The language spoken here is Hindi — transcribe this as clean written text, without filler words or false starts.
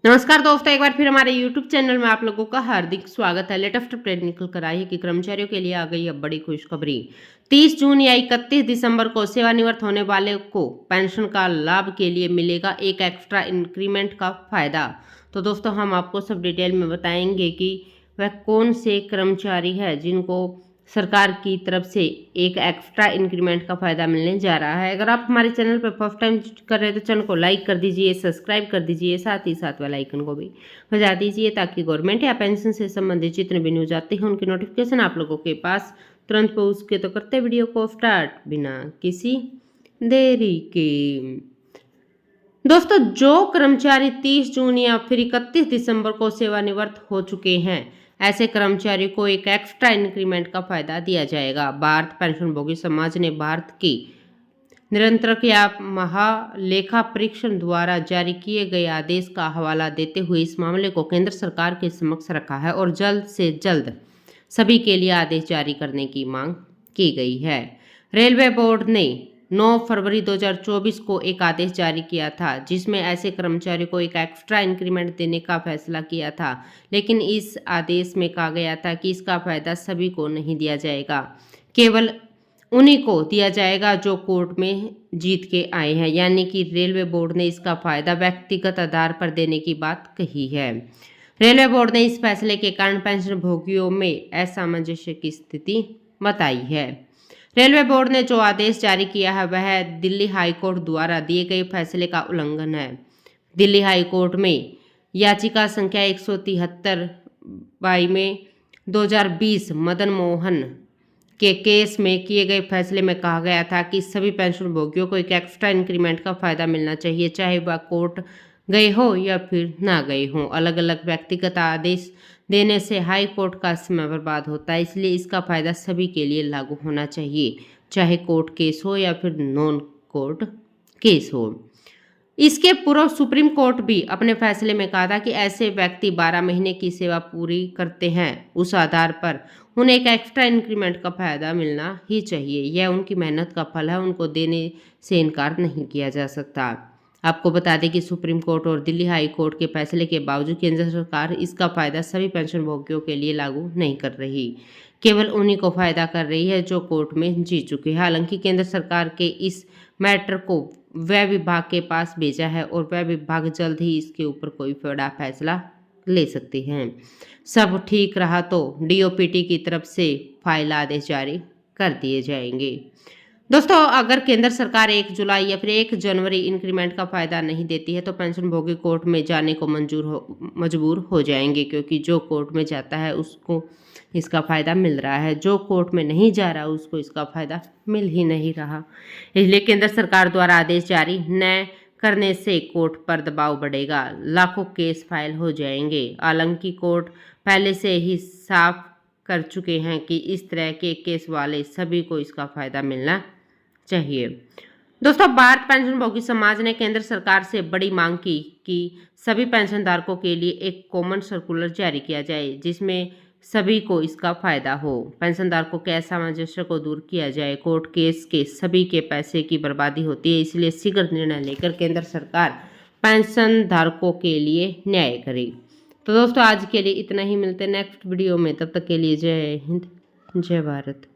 नमस्कार दोस्तों, एक बार फिर हमारे YouTube चैनल में आप लोगों का हार्दिक स्वागत है। लेटेस्ट अपडेट निकल कर आई है कि कर्मचारियों के लिए आ गई अब बड़ी खुशखबरी। 30 जून या 31 दिसंबर को सेवानिवृत्त होने वाले को पेंशन का लाभ के लिए मिलेगा एक एक्स्ट्रा इंक्रीमेंट का फायदा। तो दोस्तों, हम आपको सब डिटेल में बताएंगे कि वह कौन से कर्मचारी है जिनको सरकार की तरफ से एक एक्स्ट्रा इंक्रीमेंट का फायदा मिलने जा रहा है। अगर आप हमारे चैनल पर फर्स्ट टाइम कर रहे हैं तो चैनल को लाइक कर दीजिए, सब्सक्राइब कर दीजिए, साथ ही साथ वाला आइकन को भी बजा दीजिए ताकि गवर्नमेंट या पेंशन से संबंधित जितने भी न्यूज आते हैं उनकी नोटिफिकेशन आप लोगों के पास तुरंत पहुंच सके। तो करते वीडियो को स्टार्ट बिना किसी देरी के। दोस्तों, जो कर्मचारी 30 जून या फिर 31 दिसंबर को सेवानिवृत्त हो चुके हैं, ऐसे कर्मचारी को एक एक्स्ट्रा इंक्रीमेंट का फायदा दिया जाएगा। भारत पेंशनभोगी समाज ने भारत की निरंतरक या महालेखा परीक्षण द्वारा जारी किए गए आदेश का हवाला देते हुए इस मामले को केंद्र सरकार के समक्ष रखा है और जल्द से जल्द सभी के लिए आदेश जारी करने की मांग की गई है। रेलवे बोर्ड ने 9 फरवरी 2024 को एक आदेश जारी किया था जिसमें ऐसे कर्मचारी को एक एक्स्ट्रा इंक्रीमेंट देने का फैसला किया था, लेकिन इस आदेश में कहा गया था कि इसका फायदा सभी को नहीं दिया जाएगा, केवल उन्हीं को दिया जाएगा जो कोर्ट में जीत के आए हैं। यानी कि रेलवे बोर्ड ने इसका फायदा व्यक्तिगत आधार पर देने की बात कही है। रेलवे बोर्ड ने इस फैसले के कारण पेंशन भोगियों में असामंजस्य की स्थिति बताई है। रेलवे बोर्ड ने जो आदेश जारी किया है वह दिल्ली हाई कोर्ट द्वारा दिए गए फैसले का उल्लंघन है। दिल्ली हाई कोर्ट में याचिका संख्या 173 में 2020 मदन मोहन के केस में किए गए फैसले में कहा गया था कि सभी पेंशन भोगियों को एक एक्स्ट्रा इंक्रीमेंट का फायदा मिलना चाहिए, चाहे वह कोर्ट गए हो या फिर ना गए हो। अलग अलग व्यक्तिगत आदेश देने से हाई कोर्ट का समय बर्बाद होता है, इसलिए इसका फायदा सभी के लिए लागू होना चाहिए, चाहे कोर्ट केस हो या फिर नॉन कोर्ट केस हो। इसके पूर्व सुप्रीम कोर्ट भी अपने फैसले में कहा था कि ऐसे व्यक्ति 12 महीने की सेवा पूरी करते हैं, उस आधार पर उन्हें एक एक्स्ट्रा इंक्रीमेंट का फायदा मिलना ही चाहिए। यह उनकी मेहनत का फल है, उनको देने से इनकार नहीं किया जा सकता। आपको बता दें कि सुप्रीम कोर्ट और दिल्ली हाई कोर्ट के फैसले के बावजूद केंद्र सरकार इसका फायदा सभी पेंशन भोगियों के लिए लागू नहीं कर रही, केवल उन्हीं को फायदा कर रही है जो कोर्ट में जीत चुके हैं। हालांकि केंद्र सरकार के इस मैटर को व्यय विभाग के पास भेजा है और व्यय विभाग जल्द ही इसके ऊपर कोई बड़ा फैसला ले सकते हैं। सब ठीक रहा तो डीओपीटी की तरफ से फाइल आदेश जारी कर दिए जाएंगे। दोस्तों, अगर केंद्र सरकार 1 जुलाई या फिर 1 जनवरी इंक्रीमेंट का फायदा नहीं देती है तो पेंशन भोगी कोर्ट में जाने को मजबूर हो जाएंगे, क्योंकि जो कोर्ट में जाता है उसको इसका फायदा मिल रहा है, जो कोर्ट में नहीं जा रहा उसको इसका फायदा मिल ही नहीं रहा। इसलिए केंद्र सरकार द्वारा आदेश जारी न करने से कोर्ट पर दबाव बढ़ेगा, लाखों केस फाइल हो जाएंगे। हालांकि कोर्ट पहले से ही साफ कर चुके हैं कि इस तरह के केस वाले सभी को इसका फायदा मिलना चाहिए। दोस्तों, भारत पेंशनभोगी समाज ने केंद्र सरकार से बड़ी मांग की कि सभी पेंशनधारकों के लिए एक कॉमन सर्कुलर जारी किया जाए जिसमें सभी को इसका फायदा हो। पेंशनधारकों के असामंजस्य को दूर किया जाए। कोर्ट केस के सभी के पैसे की बर्बादी होती है, इसलिए शीघ्र निर्णय लेकर केंद्र सरकार पेंशनधारकों के लिए न्याय करे। तो दोस्तों, आज के लिए इतना ही। मिलते हैं नेक्स्ट वीडियो में, तब तक के लिए जय हिंद, जय भारत।